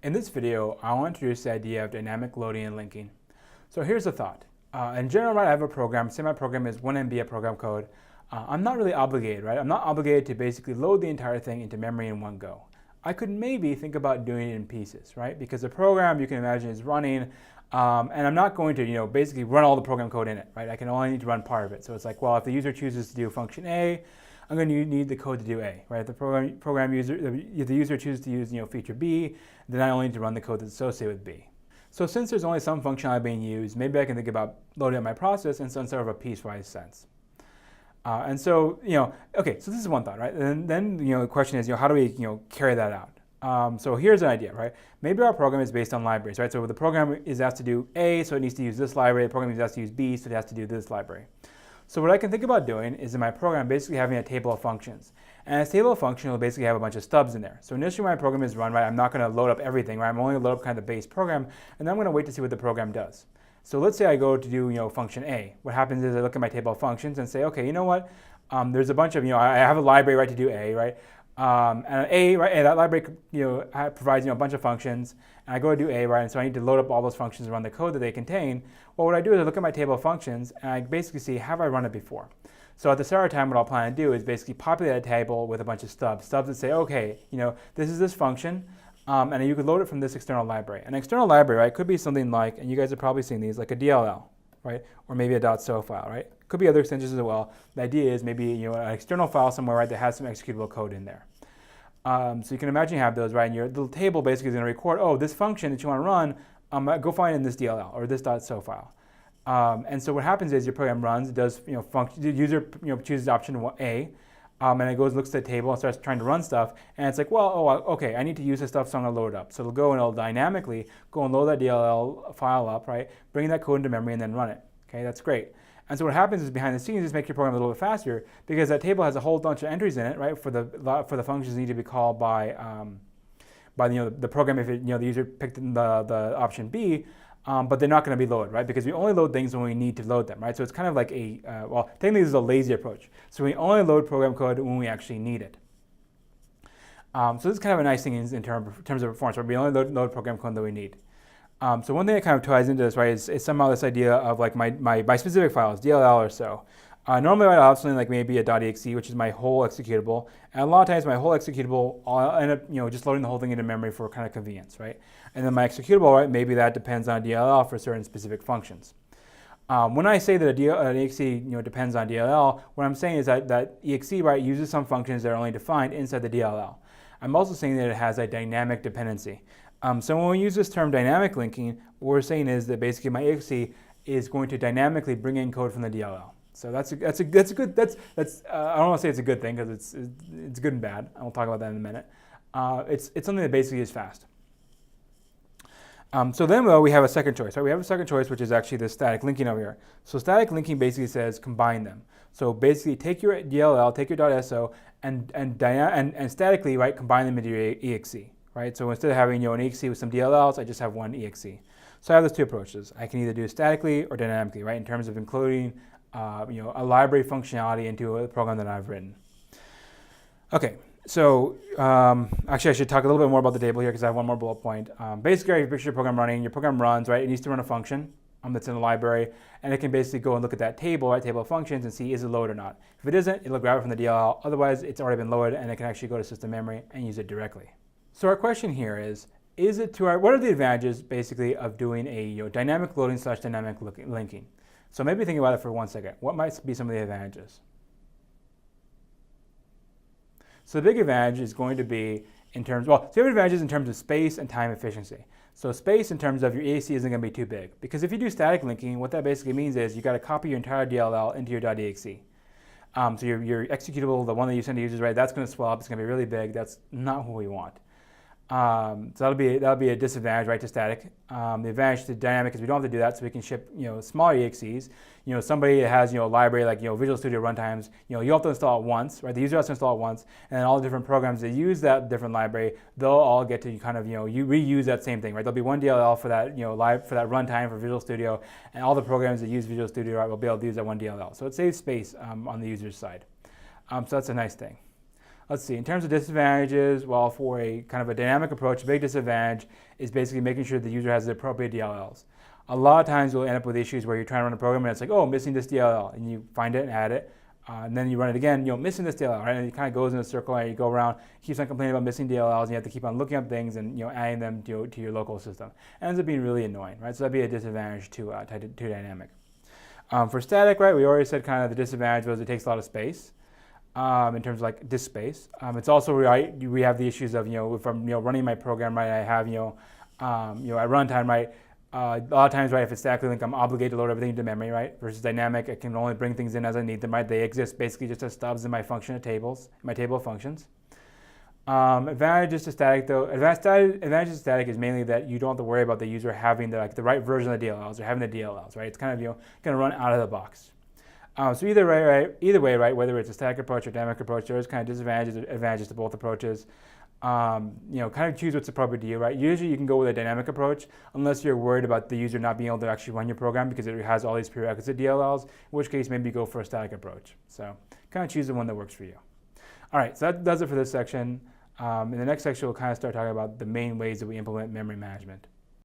In this video, I want to introduce the idea of dynamic loading and linking. So here's the thought. In general, right, I have a program, say my program is 1 MB of program code. I'm not really obligated, right? I'm not obligated to basically load the entire thing into memory in one go. I could maybe think about doing it in pieces, right? Because the program, you can imagine, is running, and I'm not going to, basically run all the program code in it, right? I can only need to run part of it. So it's like, well, if the user chooses to do function A, I'm going to need the code to do A, right? If the user chooses to use, feature B, then I only need to run the code that's associated with B. So since there's only some functionality being used, maybe I can think about loading up my process in some sort of a piecewise sense. And so, okay, so this is one thought, right? And then the question is, how do we, carry that out? So here's an idea, right? Maybe our program is based on libraries, right? So the program is asked to do A, so it needs to use this library. The program is asked to use B, so it has to do this library. So what I can think about doing is in my program basically having a table of functions. And this table of functions will basically have a bunch of stubs in there. So initially when my program is run, right, I'm not going to load up everything, right? I'm only going to load up kind of the base program, and then I'm going to wait to see what the program does. So let's say I go to do function A. What happens is I look at my table of functions and say, okay, you know what? There's a bunch of, I have a library, right, to do A, right? And A, right, and that library, provides, a bunch of functions, and I go to do A, right, and so I need to load up all those functions and run the code that they contain. Well, what I do is I look at my table of functions, and I basically see, have I run it before? So at the start of time, what I'll plan to do is basically populate a table with a bunch of stubs that say, okay, this is this function, and you could load it from this external library. An external library, right, could be something like, and you guys have probably seen these, like a DLL, right, or maybe a .so file, right? Could be other extensions as well. The idea is maybe an external file somewhere, right, that has some executable code in there. So you can imagine you have those, right, and your little table basically is going to record, oh, this function that you want to run, go find it in this DLL or this .so file. And so what happens is your program runs, it does, the user, chooses option A, and it goes, looks at the table and starts trying to run stuff, and it's like, well, oh, okay, I need to use this stuff, so I'm going to load it up. So it'll go and it'll dynamically go and load that DLL file up, right, bring that code into memory and then run it. Okay, that's great. And so what happens is behind the scenes is make your program a little bit faster because that table has a whole bunch of entries in it, right, for the functions that need to be called by the program if the user picked the option B, but they're not going to be loaded, right, because we only load things when we need to load them, right? So it's kind of like well, technically this is a lazy approach. So we only load program code when we actually need it. So this is kind of a nice thing in terms of performance, where we only load program code that we need. So one thing that kind of ties into this, right, is somehow this idea of like my specific files, DLL or so. Normally, right, I'll have something like maybe a .exe, which is my whole executable, and a lot of times my whole executable, I'll end up just loading the whole thing into memory for kind of convenience, right? And then my executable, right, maybe that depends on DLL for certain specific functions. When I say that an exe depends on DLL, what I'm saying is that exe, right, uses some functions that are only defined inside the DLL. I'm also saying that it has a dynamic dependency. So when we use this term dynamic linking, what we're saying is that basically my exe is going to dynamically bring in code from the DLL. So that's a good I don't want to say it's a good thing because it's good and bad. I'll talk about that in a minute. It's something that basically is fast. So then we have a second choice. Right? We have a second choice, which is actually the static linking over here. So static linking basically says combine them. So basically take your DLL, take your .so, and statically, right, combine them into your exe. Right? So instead of having an exe with some DLLs, I just have one exe. So I have those two approaches. I can either do it statically or dynamically, right, in terms of including a library functionality into a program that I've written. Okay, so actually I should talk a little bit more about the table here because I have one more bullet point. Basically, you picture your program running. Your program runs, right? It needs to run a function that's in the library, and it can basically go and look at that table, right, table of functions, and see is it loaded or not. If it isn't, it'll grab it from the DLL. Otherwise, it's already been loaded, and it can actually go to system memory and use it directly. So our question here is what are the advantages basically of doing a dynamic loading / dynamic linking? So maybe think about it for 1 second. What might be some of the advantages? So the big advantage is going to be in terms, well, so you have advantages in terms of space and time efficiency. So space in terms of your exe isn't going to be too big. Because if you do static linking, what that basically means is you got to copy your entire DLL into your .exe. So your executable, the one that you send to users, right, that's going to swell up. It's going to be really big. That's not what we want. So that'll be a disadvantage, right, to static. The advantage to dynamic is we don't have to do that, so we can ship smaller exes. Somebody that has a library like Visual Studio runtimes, you have to install it once, right? The user has to install it once, and then all the different programs that use that different library, they'll all get to kind of you reuse that same thing, right? There'll be one DLL for that for that runtime for Visual Studio, and all the programs that use Visual Studio, right, will be able to use that one DLL. So it saves space on the user's side. So that's a nice thing. Let's see, in terms of disadvantages, well, for a kind of a dynamic approach, a big disadvantage is basically making sure the user has the appropriate DLLs. A lot of times you'll end up with issues where you're trying to run a program and it's like, oh, missing this DLL, and you find it and add it, and then you run it again, missing this DLL, right? And it kind of goes in a circle and you go around, keeps on complaining about missing DLLs, and you have to keep on looking up things and adding them to your local system. It ends up being really annoying, right? So that'd be a disadvantage to dynamic. For static, right, we already said kind of the disadvantage was it takes a lot of space. In terms of like disk space. It's also right, we have the issues of, if I'm running my program, right, I have, at runtime, right, a lot of times, right, if it's statically linked, I'm obligated to load everything into memory, right, versus dynamic, I can only bring things in as I need them, right, they exist basically just as stubs in my function tables, my table of functions. Advantages to static though, advantages to static is mainly that you don't have to worry about the user having the right version of the DLLs or having the DLLs, right, it's kind of, going to run out of the box. So either way, right, whether it's a static approach or dynamic approach, there is kind of disadvantages and advantages to both approaches. Kind of choose what's appropriate to you, right? Usually you can go with a dynamic approach unless you're worried about the user not being able to actually run your program because it has all these prerequisite DLLs, in which case maybe go for a static approach. So kind of choose the one that works for you. All right, so that does it for this section. In the next section, we'll kind of start talking about the main ways that we implement memory management.